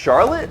Charlotte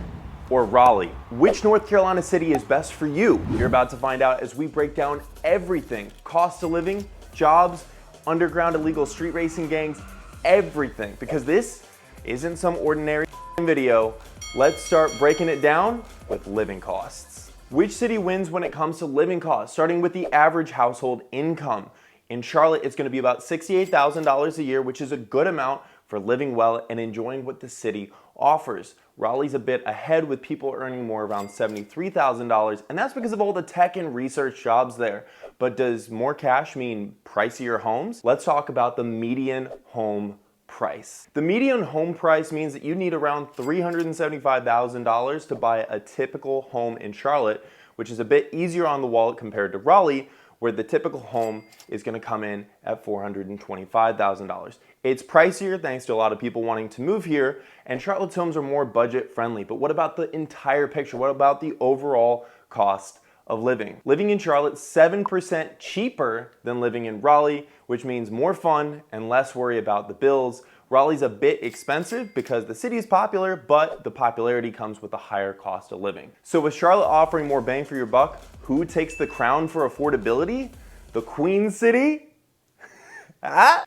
or Raleigh? Which North Carolina city is best for you? You're about to find out as we break down everything. Cost of living, jobs, underground illegal street racing gangs, everything. Because this isn't some ordinary video. Let's start breaking it down with living costs. Which city wins when it comes to living costs? Starting with the average household income. In Charlotte, it's going to be about $68,000 a year, which is a good amount for living well and enjoying what the city offers. Raleigh's a bit ahead with people earning more, around $73,000, and that's because of all the tech and research jobs there. But does more cash mean pricier homes? Let's talk about the median home price. The median home price means that you need around $375,000 to buy a typical home in Charlotte, which is a bit easier on the wallet compared to Raleigh, where the typical home is going to come in at $425,000. It's pricier thanks to a lot of people wanting to move here, and Charlotte's homes are more budget friendly. But what about the entire picture? What about the overall cost of living? Living in Charlotte, 7% cheaper than living in Raleigh, which means more fun and less worry about the bills. Raleigh's a bit expensive because the city is popular, but the popularity comes with a higher cost of living. So with Charlotte offering more bang for your buck, who takes the crown for affordability? The Queen City?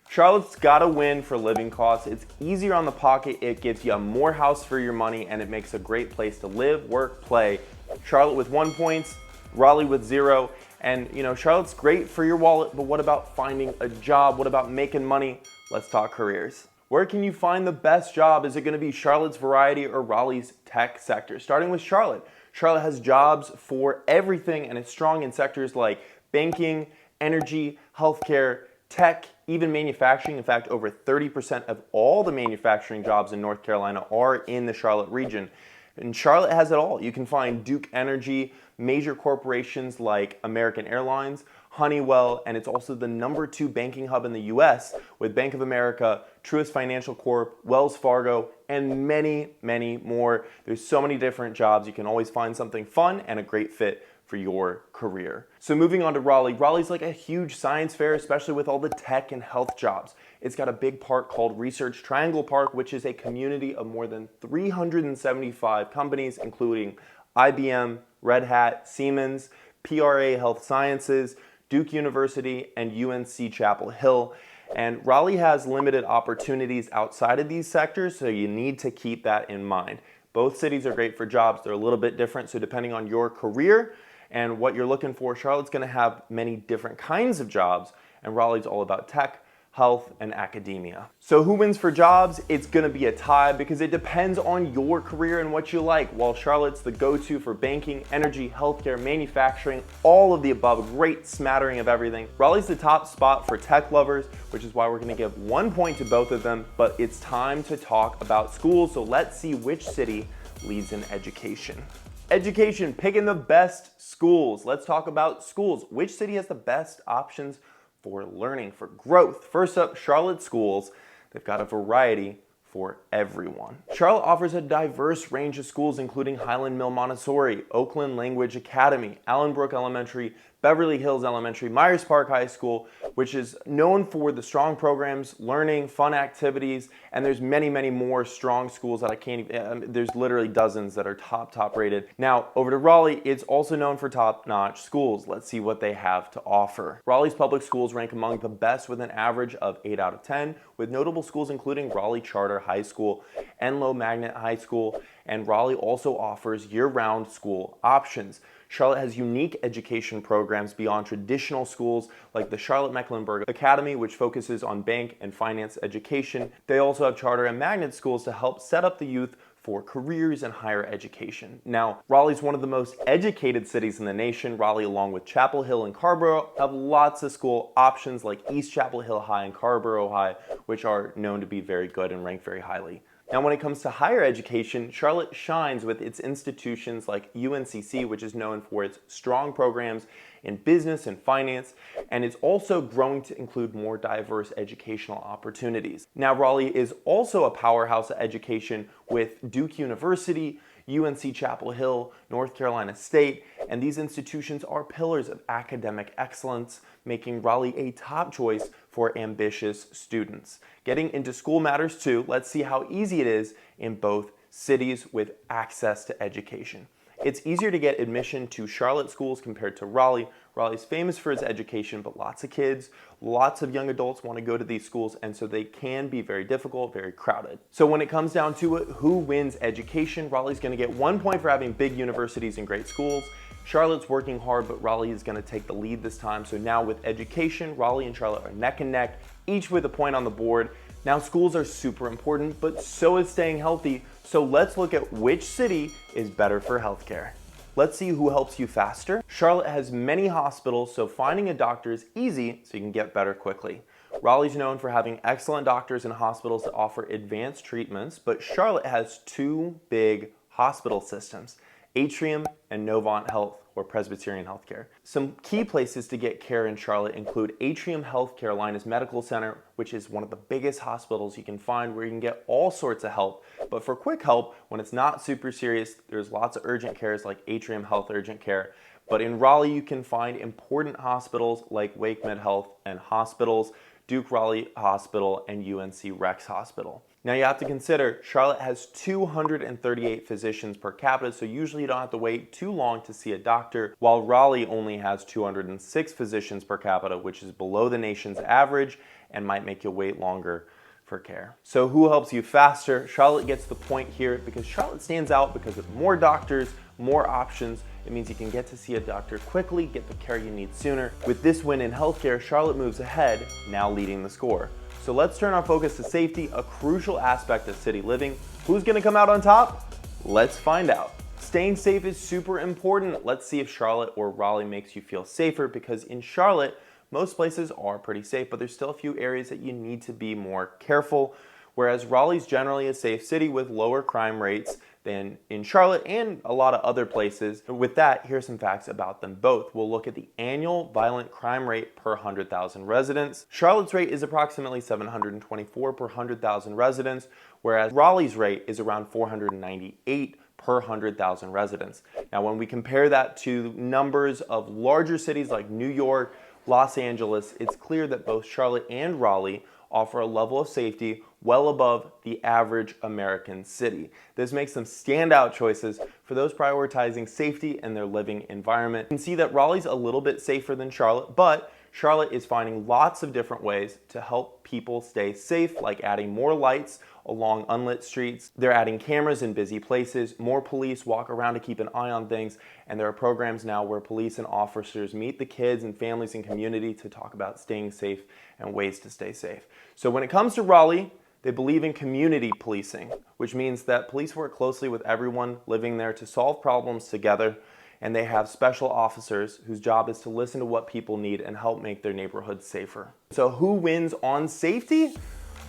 Charlotte's gotta win for living costs. It's easier on the pocket, it gives you more house for your money, and it makes a great place to live, work, play. Charlotte with 1 point, Raleigh with 0. And Charlotte's great for your wallet, but what about finding a job? What about making money? Let's talk careers. Where can you find the best job? Is it going to be Charlotte's variety or Raleigh's tech sector? Starting with Charlotte. Charlotte has jobs for everything, and it's strong in sectors like banking, energy, healthcare, tech, even manufacturing. In fact, over 30% of all the manufacturing jobs in North Carolina are in the Charlotte region. And Charlotte has it all. You can find Duke Energy, major corporations like American Airlines, Honeywell, and it's also the #2 banking hub in the US with Bank of America, Truist Financial Corp, Wells Fargo, and many, many more. There's so many different jobs. You can always find something fun and a great fit for your career. So moving on to Raleigh. Raleigh's like a huge science fair, especially with all the tech and health jobs. It's got a big park called Research Triangle Park, which is a community of more than 375 companies, including IBM, Red Hat, Siemens, PRA Health Sciences, Duke University, and UNC Chapel Hill. And Raleigh has limited opportunities outside of these sectors, so you need to keep that in mind. Both cities are great for jobs. They're a little bit different, so depending on your career and what you're looking for, Charlotte's going to have many different kinds of jobs, and Raleigh's all about tech, health, and academia. So who wins for jobs? It's gonna be a tie because it depends on your career and what you like. While Charlotte's the go-to for banking, energy, healthcare, manufacturing, all of the above, a great smattering of everything. Raleigh's the top spot for tech lovers, which is why we're gonna give 1 point to both of them, but it's time to talk about schools, so let's see which city leads in education. Education, picking the best schools. Let's talk about schools. Which city has the best options for learning, for growth? First up, Charlotte schools. They've got a variety for everyone. Charlotte offers a diverse range of schools, including Highland Mill Montessori, Oakland Language Academy, Allenbrook Elementary, Beverly Hills Elementary, Myers Park High School, which is known for the strong programs, learning, fun activities, and there's many, many more strong schools that I can't even, there's literally dozens that are top rated. Now, over to Raleigh, it's also known for top-notch schools. Let's see what they have to offer. Raleigh's public schools rank among the best with an average of 8 out of 10, with notable schools including Raleigh Charter High School, Enloe Magnet High School, and Raleigh also offers year-round school options. Charlotte has unique education programs beyond traditional schools like the Charlotte Mecklenburg Academy, which focuses on bank and finance education. They also have charter and magnet schools to help set up the youth for careers and higher education. Now, Raleigh's one of the most educated cities in the nation. Raleigh, along with Chapel Hill and Carrboro, have lots of school options like East Chapel Hill High and Carrboro High, which are known to be very good and ranked very highly. Now, when it comes to higher education, Charlotte shines with its institutions like UNCC, which is known for its strong programs in business and finance, and it's also growing to include more diverse educational opportunities. Now, Raleigh is also a powerhouse of education with Duke University, UNC Chapel Hill, North Carolina State, and these institutions are pillars of academic excellence, making Raleigh a top choice for ambitious students. Getting into school matters too. Let's see how easy it is in both cities with access to education. It's easier to get admission to Charlotte schools compared to Raleigh. Raleigh's famous for its education, but lots of kids, lots of young adults want to go to these schools, and so they can be very difficult, very crowded. So when it comes down to it, who wins education? Raleigh's going to get 1 point for having big universities and great schools. Charlotte's working hard, but Raleigh is going to take the lead this time. So now with education, Raleigh and Charlotte are neck and neck, each with a point on the board. Now schools are super important, but so is staying healthy. So let's look at which city is better for healthcare. Let's see who helps you faster. Charlotte has many hospitals, so finding a doctor is easy so you can get better quickly. Raleigh's known for having excellent doctors and hospitals that offer advanced treatments, but Charlotte has 2 big hospital systems, Atrium and Novant Health, or Presbyterian Healthcare. Some key places to get care in Charlotte include Atrium Health Carolina's Medical Center, which is one of the biggest hospitals you can find where you can get all sorts of help. But for quick help, when it's not super serious, there's lots of urgent cares like Atrium Health Urgent Care. But in Raleigh, you can find important hospitals like Wake Med Health and Hospitals, Duke Raleigh Hospital, and UNC Rex Hospital. Now you have to consider Charlotte has 238 physicians per capita, so usually you don't have to wait too long to see a doctor, while Raleigh only has 206 physicians per capita, which is below the nation's average and might make you wait longer for care. So who helps you faster? Charlotte gets the point here because Charlotte stands out because with more doctors, more options, it means you can get to see a doctor quickly, get the care you need sooner. With this win in healthcare, Charlotte moves ahead, now leading the score. So let's turn our focus to safety, a crucial aspect of city living. Who's gonna come out on top? Let's find out. Staying safe is super important. Let's see if Charlotte or Raleigh makes you feel safer, because in Charlotte, most places are pretty safe, but there's still a few areas that you need to be more careful. Whereas Raleigh's generally a safe city with lower crime rates than in Charlotte and a lot of other places. With that, here's some facts about them both. We'll look at the annual violent crime rate per 100,000 residents. Charlotte's rate is approximately 724 per 100,000 residents, whereas Raleigh's rate is around 498 per 100,000 residents. Now, when we compare that to numbers of larger cities like New York, Los Angeles, it's clear that both Charlotte and Raleigh offer a level of safety well above the average American city. This makes them standout choices for those prioritizing safety in their living environment. You can see that Raleigh's a little bit safer than Charlotte, but Charlotte is finding lots of different ways to help people stay safe, like adding more lights along unlit streets. They're adding cameras in busy places, more police walk around to keep an eye on things, and there are programs now where police and officers meet the kids and families and community to talk about staying safe and ways to stay safe. So when it comes to Raleigh, they believe in community policing, which means that police work closely with everyone living there to solve problems together, and they have special officers whose job is to listen to what people need and help make their neighborhoods safer. So who wins on safety?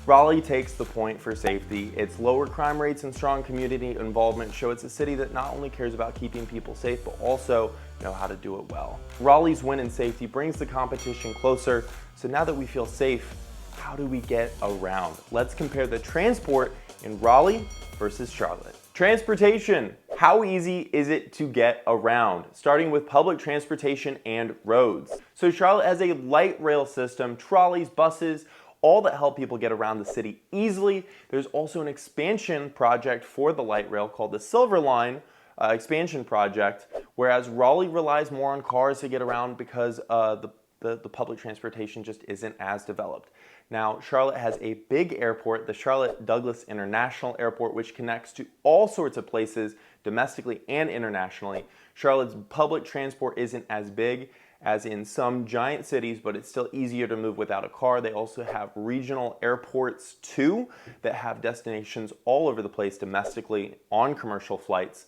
Raleigh takes the point for safety. Its lower crime rates and strong community involvement show it's a city that not only cares about keeping people safe, but also know how to do it well. Raleigh's win in safety brings the competition closer. So now that we feel safe, how do we get around? Let's compare the transport in Raleigh versus Charlotte. Transportation. How easy is it to get around? Starting with public transportation and roads. So Charlotte has a light rail system, trolleys, buses, all that help people get around the city easily. There's also an expansion project for the light rail called the Silver Line expansion project, whereas Raleigh relies more on cars to get around because the public transportation just isn't as developed. Now, Charlotte has a big airport, the Charlotte Douglas International Airport, which connects to all sorts of places domestically and internationally. Charlotte's public transport isn't as big as in some giant cities, but it's still easier to move without a car. They also have regional airports too that have destinations all over the place domestically on commercial flights.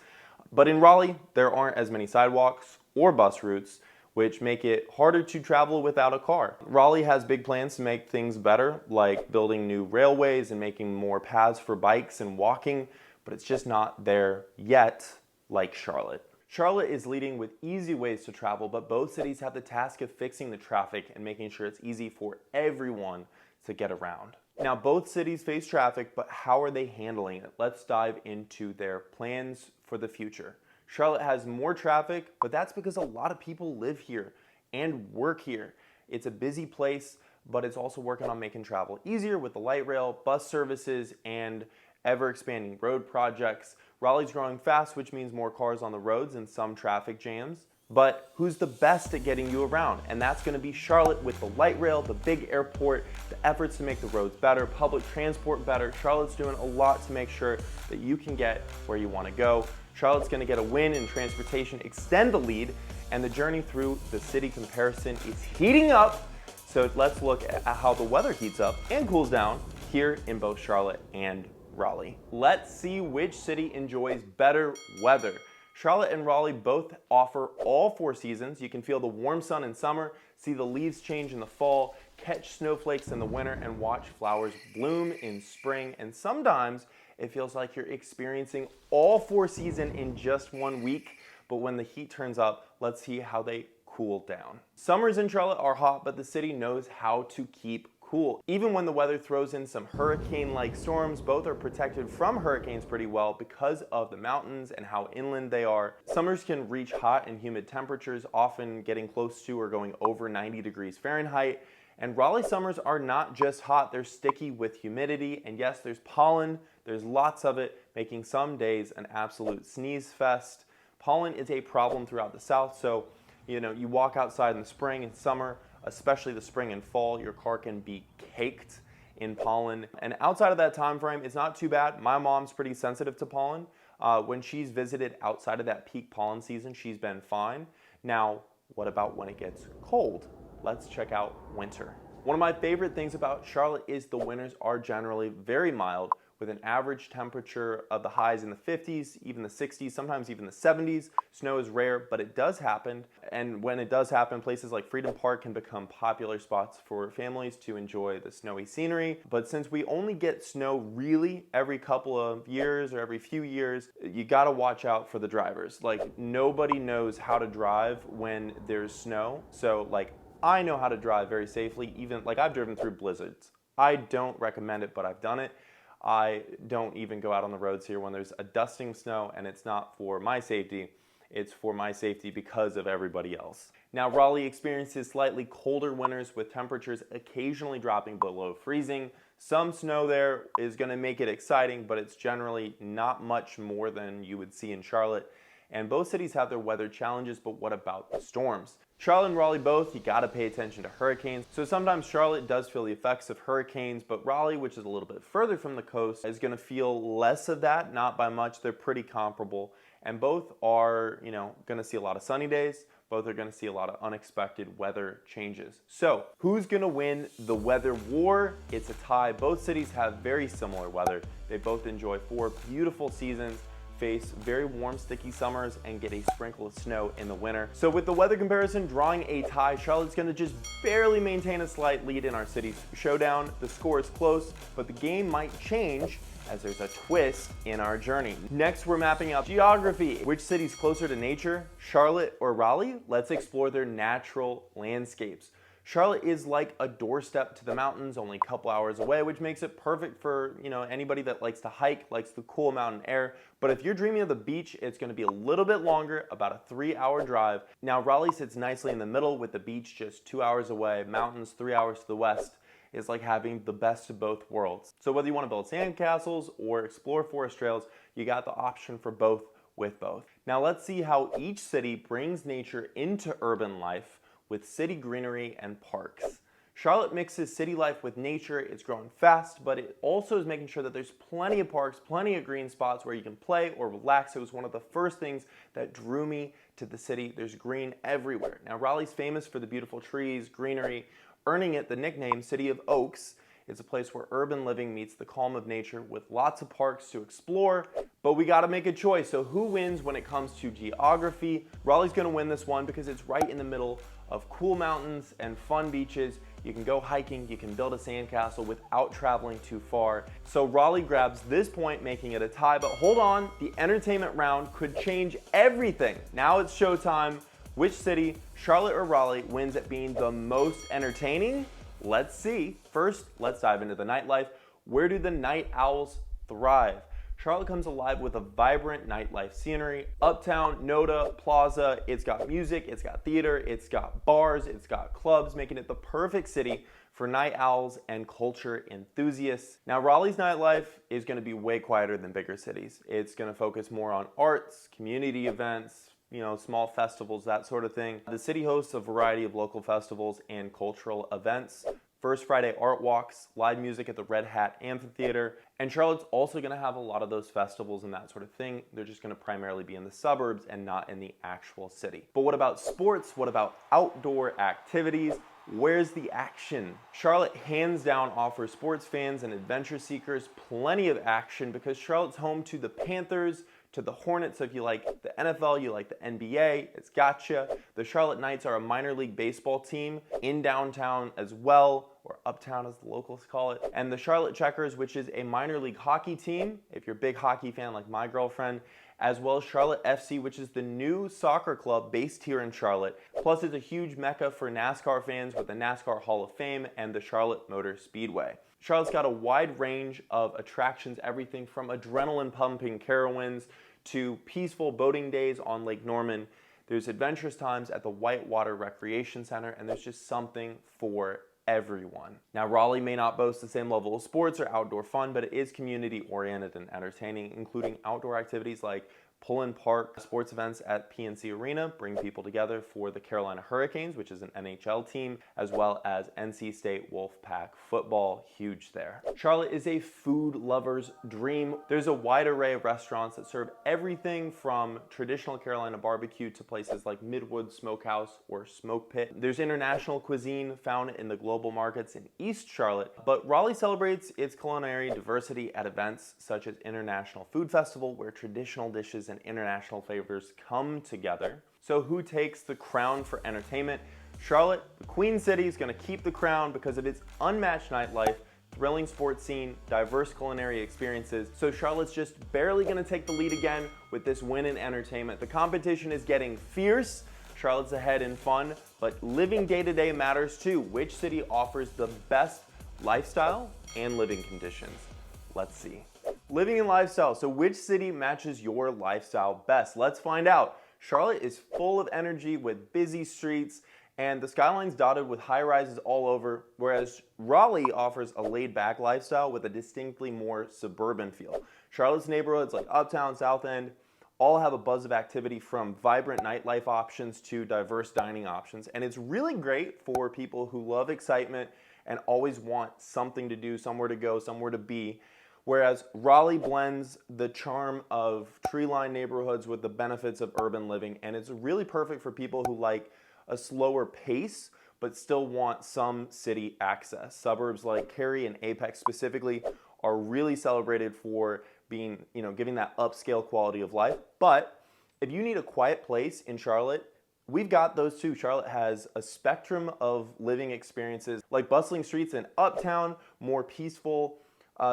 But in Raleigh, there aren't as many sidewalks or bus routes, which make it harder to travel without a car. Raleigh has big plans to make things better, like building new railways and making more paths for bikes and walking, but it's just not there yet like Charlotte. Charlotte is leading with easy ways to travel, but both cities have the task of fixing the traffic and making sure it's easy for everyone to get around. Now, both cities face traffic, but how are they handling it? Let's dive into their plans for the future. Charlotte has more traffic, but that's because a lot of people live here and work here. It's a busy place, but it's also working on making travel easier with the light rail, bus services, and ever-expanding road projects. Raleigh's growing fast, which means more cars on the roads and some traffic jams. But who's the best at getting you around? And that's going to be Charlotte with the light rail, the big airport, the efforts to make the roads better, public transport better. Charlotte's doing a lot to make sure that you can get where you want to go. Charlotte's going to get a win in transportation, extend the lead, and the journey through the city comparison is heating up. So let's look at how the weather heats up and cools down here in both Charlotte and Raleigh. Let's see which city enjoys better weather. Charlotte and Raleigh both offer all 4 seasons. You can feel the warm sun in summer, see the leaves change in the fall, catch snowflakes in the winter, and watch flowers bloom in spring. And sometimes it feels like you're experiencing all 4 seasons in just 1 week. But when the heat turns up, let's see how they cool down. Summers in Charlotte are hot, but the city knows how to keep cool. Even when the weather throws in some hurricane-like storms, both are protected from hurricanes pretty well because of the mountains and how inland they are. Summers can reach hot and humid temperatures, often getting close to or going over 90 degrees Fahrenheit. And Raleigh summers are not just hot, they're sticky with humidity. And yes, there's pollen, there's lots of it, making some days an absolute sneeze fest. Pollen is a problem throughout the South, so you walk outside in the spring and summer, especially the spring and fall, your car can be caked in pollen. And outside of that time frame, it's not too bad. My mom's pretty sensitive to pollen. When she's visited outside of that peak pollen season, she's been fine. Now, what about when it gets cold? Let's check out winter. One of my favorite things about Charlotte is the winters are generally very mild, with an average temperature of the highs in the 50s, even the 60s, sometimes even the 70s. Snow is rare, but it does happen. And when it does happen, places like Freedom Park can become popular spots for families to enjoy the snowy scenery. But since we only get snow really every couple of years or every few years, you gotta watch out for the drivers. Like, nobody knows how to drive when there's snow. So I know how to drive very safely, even I've driven through blizzards. I don't recommend it, but I've done it. I don't even go out on the roads here when there's a dusting of snow, and it's not for my safety, it's for my safety because of everybody else. Now, Raleigh experiences slightly colder winters with temperatures occasionally dropping below freezing. Some snow there is going to make it exciting, but it's generally not much more than you would see in Charlotte. And both cities have their weather challenges, but what about the storms? Charlotte and Raleigh both, you gotta pay attention to hurricanes. So sometimes Charlotte does feel the effects of hurricanes, but Raleigh, which is a little bit further from the coast, is gonna feel less of that, not by much. They're pretty comparable. And both are, gonna see a lot of sunny days. Both are gonna see a lot of unexpected weather changes. So who's gonna win the weather war? It's a tie. Both cities have very similar weather. They both enjoy 4 beautiful seasons, face very warm, sticky summers, and get a sprinkle of snow in the winter. So with the weather comparison drawing a tie, Charlotte's gonna just barely maintain a slight lead in our city's showdown. The score is close, but the game might change as there's a twist in our journey. Next, we're mapping out geography. Which city's closer to nature, Charlotte or Raleigh? Let's explore their natural landscapes. Charlotte is like a doorstep to the mountains, only a couple hours away, which makes it perfect for anybody that likes to hike, likes the cool mountain air. But if you're dreaming of the beach, it's going to be a little bit longer, about a 3-hour drive. Now, Raleigh sits nicely in the middle with the beach just 2 hours away, mountains 3 hours to the west. It's like having the best of both worlds. So whether you want to build sandcastles or explore forest trails, you got the option for both with both. Now let's see how each city brings nature into urban life with city greenery and parks. Charlotte mixes city life with nature. It's growing fast, but it also is making sure that there's plenty of parks, plenty of green spots where you can play or relax. It was one of the first things that drew me to the city. There's green everywhere. Now, Raleigh's famous for the beautiful trees, greenery, earning it the nickname City of Oaks. It's a place where urban living meets the calm of nature with lots of parks to explore, but we gotta make a choice. So who wins when it comes to geography? Raleigh's gonna win this one because it's right in the middle of cool mountains and fun beaches. You can go hiking, you can build a sandcastle without traveling too far. So Raleigh grabs this point, making it a tie, but hold on, the entertainment round could change everything. Now it's showtime. Which city, Charlotte or Raleigh, wins at being the most entertaining? Let's see. First, let's dive into the nightlife. Where do the night owls thrive? Charlotte comes alive with a vibrant nightlife scenery. Uptown, Noda, Plaza, it's got music, it's got theater, it's got bars, it's got clubs, making it the perfect city for night owls and culture enthusiasts. Now, Raleigh's nightlife is going to be way quieter than bigger cities. It's going to focus more on arts, community events, small festivals, that sort of thing. The city hosts a variety of local festivals and cultural events. First Friday art walks, live music at the Red Hat Amphitheater, and Charlotte's also going to have a lot of those festivals and that sort of thing. They're just going to primarily be in the suburbs and not in the actual city. But what about sports? What about outdoor activities? Where's the action? Charlotte hands down offers sports fans and adventure seekers plenty of action because Charlotte's home to the Panthers, to the Hornets. So if you like the NFL, you like the NBA, it's gotcha. The Charlotte Knights are a minor league baseball team in downtown as well, or uptown as the locals call it. And the Charlotte Checkers, which is a minor league hockey team, if you're a big hockey fan like my girlfriend, as well as Charlotte FC, which is the new soccer club based here in Charlotte. Plus, it's a huge mecca for NASCAR fans with the NASCAR Hall of Fame and the Charlotte Motor Speedway. Charlotte's got a wide range of attractions, everything from adrenaline-pumping Carowinds to peaceful boating days on Lake Norman. There's adventurous times at the Whitewater Recreation Center, and there's just something for everyone. Now, Raleigh may not boast the same level of sports or outdoor fun, but it is community-oriented and entertaining, including outdoor activities like pull-in park sports events at PNC Arena bring people together for the Carolina Hurricanes, which is an NHL team, as well as NC State Wolfpack football, huge there. Charlotte is a food lover's dream. There's a wide array of restaurants that serve everything from traditional Carolina barbecue to places like Midwood Smokehouse or Smoke Pit. There's international cuisine found in the global markets in East Charlotte, but Raleigh celebrates its culinary diversity at events such as International Food Festival, where traditional dishes and international flavors come together. So who takes the crown for entertainment? Charlotte, the Queen City, is going to keep the crown because of its unmatched nightlife, thrilling sports scene, diverse culinary experiences. So Charlotte's just barely going to take the lead again with this win in entertainment. The competition is getting fierce. Charlotte's ahead in fun, but living day-to-day matters too. Which city offers the best lifestyle and living conditions? Let's see. Living and lifestyle. So which city matches your lifestyle best? Let's find out. Charlotte is full of energy with busy streets and the skyline's dotted with high-rises all over, whereas Raleigh offers a laid-back lifestyle with a distinctly more suburban feel. Charlotte's neighborhoods like Uptown, South End, all have a buzz of activity from vibrant nightlife options to diverse dining options. And it's really great for people who love excitement and always want something to do, somewhere to go, somewhere to be. Whereas Raleigh blends the charm of tree-lined neighborhoods with the benefits of urban living, and it's really perfect for people who like a slower pace but still want some city access. Suburbs like Cary and Apex specifically are really celebrated for being, giving that upscale quality of life. But if you need a quiet place in Charlotte, we've got those too. Charlotte has a spectrum of living experiences like bustling streets in Uptown, more peaceful,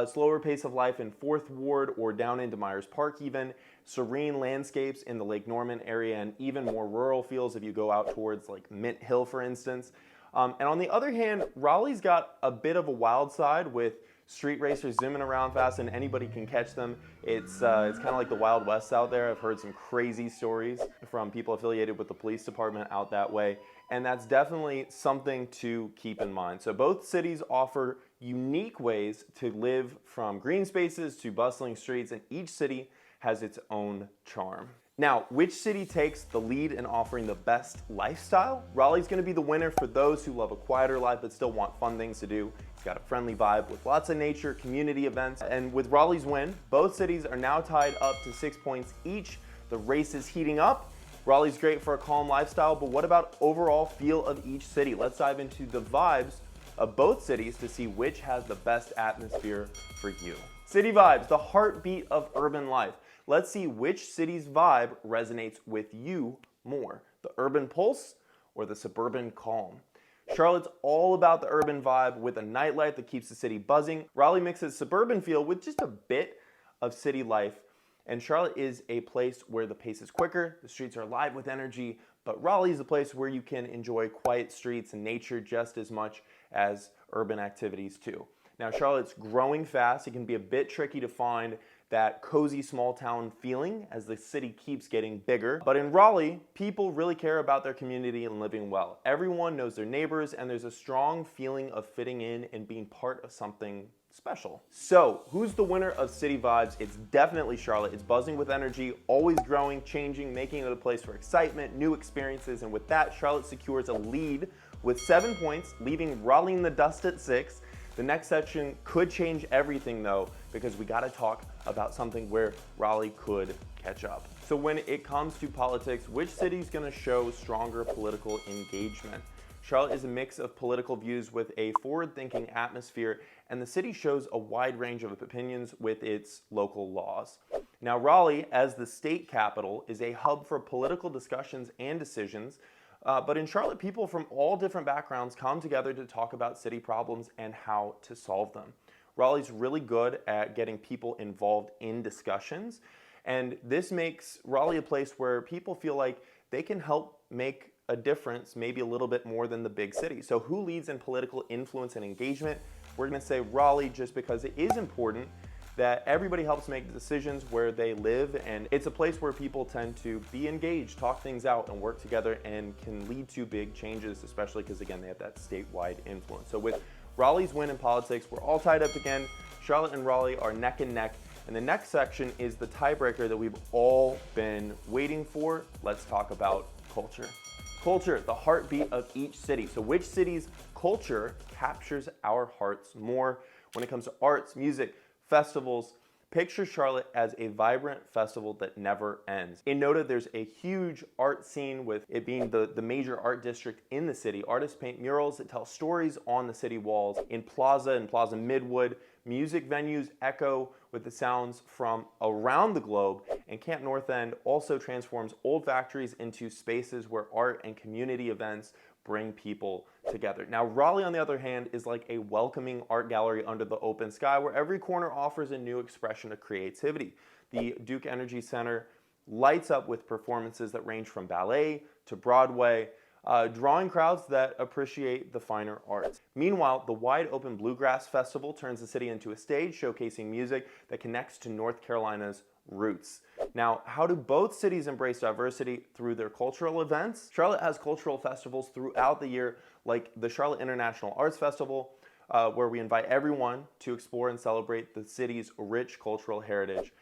slower pace of life in 4th Ward or down into Myers Park even, serene landscapes in the Lake Norman area, and even more rural feels if you go out towards like Mint Hill, for instance. And on the other hand, Raleigh's got a bit of a wild side with street racers zooming around fast and anybody can catch them. It's kind of like the Wild West out there. I've heard some crazy stories from people affiliated with the police department out that way, and that's definitely something to keep in mind. So both cities offer unique ways to live, from green spaces to bustling streets, and each city has its own charm. Now, which city takes the lead in offering the best lifestyle? Raleigh's going to be the winner for those who love a quieter life but still want fun things to do. It's got a friendly vibe with lots of nature, community events, and with Raleigh's win, both cities are now tied up to 6 points each. The race is heating up. Raleigh's great for a calm lifestyle, but what about overall feel of each city? Let's dive into the vibes of both cities to see which has the best atmosphere for you. City vibes, the heartbeat of urban life. Let's see which city's vibe resonates with you more, the urban pulse or the suburban calm. Charlotte's all about the urban vibe with a nightlife that keeps the city buzzing. Raleigh mixes suburban feel with just a bit of city life. And Charlotte is a place where the pace is quicker, the streets are alive with energy, but Raleigh is a place where you can enjoy quiet streets and nature just as much as urban activities too. Now, Charlotte's growing fast. It can be a bit tricky to find that cozy small town feeling as the city keeps getting bigger. But in Raleigh, people really care about their community and living well. Everyone knows their neighbors, and there's a strong feeling of fitting in and being part of something special. So, who's the winner of City Vibes? It's definitely Charlotte. It's buzzing with energy, always growing, changing, making it a place for excitement, new experiences, and with that, Charlotte secures a lead with 7 points, leaving Raleigh in the dust at 6. The next section could change everything though, because we gotta talk about something where Raleigh could catch up. So when it comes to politics, which city's gonna show stronger political engagement? Charlotte is a mix of political views with a forward-thinking atmosphere, and the city shows a wide range of opinions with its local laws. Now, Raleigh, as the state capital, is a hub for political discussions and decisions, but in Charlotte, people from all different backgrounds come together to talk about city problems and how to solve them. Raleigh's really good at getting people involved in discussions, and this makes Raleigh a place where people feel like they can help make a difference, maybe a little bit more than the big city. So who leads in political influence and engagement? We're gonna say Raleigh just because it is important that everybody helps make decisions where they live, and it's a place where people tend to be engaged, talk things out, and work together, and can lead to big changes, especially because, again, they have that statewide influence. So with Raleigh's win in politics, we're all tied up again. Charlotte and Raleigh are neck and neck, and the next section is the tiebreaker that we've all been waiting for. Let's talk about culture. Culture, the heartbeat of each city. So which city's culture captures our hearts more when it comes to arts, music, festivals? Picture Charlotte as a vibrant festival that never ends. In Noda, there's a huge art scene with it being the major art district in the city. Artists paint murals that tell stories on the city walls. In Plaza and Plaza Midwood, music venues echo with the sounds from around the globe. And Camp North End also transforms old factories into spaces where art and community events bring people together. Now, Raleigh, on the other hand, is like a welcoming art gallery under the open sky where every corner offers a new expression of creativity. The Duke Energy Center lights up with performances that range from ballet to Broadway, drawing crowds that appreciate the finer arts. Meanwhile, the wide open Bluegrass Festival turns the city into a stage showcasing music that connects to North Carolina's roots. Now, how do both cities embrace diversity through their cultural events? Charlotte has cultural festivals throughout the year, like the Charlotte International Arts Festival, where we invite everyone to explore and celebrate the city's rich cultural heritage.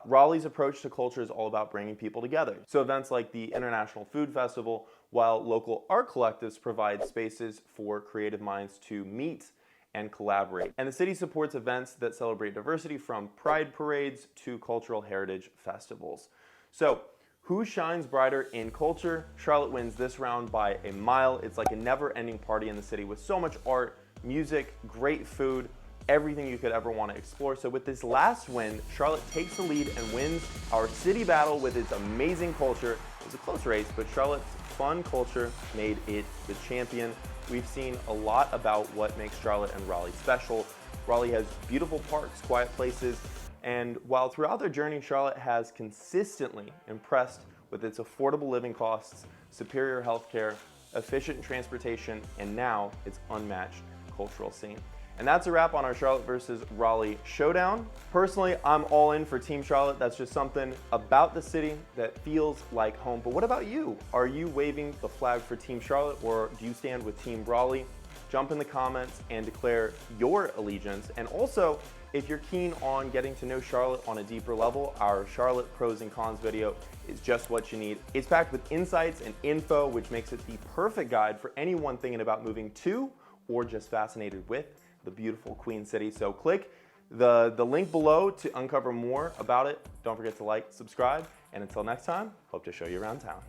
Raleigh's approach to culture is all about bringing people together. So events like the International Food Festival, while local art collectives provide spaces for creative minds to meet and collaborate. And the city supports events that celebrate diversity, from pride parades to cultural heritage festivals. So who shines brighter in culture? Charlotte wins this round by a mile. It's like a never-ending party in the city with so much art, music, great food, everything you could ever want to explore. So with this last win, Charlotte takes the lead and wins our city battle with its amazing culture. It was a close race, but Charlotte's fun culture made it the champion. We've seen a lot about what makes Charlotte and Raleigh special. Raleigh has beautiful parks, quiet places, and while throughout their journey, Charlotte has consistently impressed with its affordable living costs, superior healthcare, efficient transportation, and now its unmatched cultural scene. And that's a wrap on our Charlotte versus Raleigh showdown. Personally, I'm all in for Team Charlotte. That's just something about the city that feels like home. But what about you? Are you waving the flag for Team Charlotte, or do you stand with Team Raleigh? Jump in the comments and declare your allegiance. And also, if you're keen on getting to know Charlotte on a deeper level, our Charlotte pros and cons video is just what you need. It's packed with insights and info, which makes it the perfect guide for anyone thinking about moving to or just fascinated with the beautiful Queen City. So click the link below to uncover more about it. Don't forget to like, subscribe, and until next time, hope to show you around town.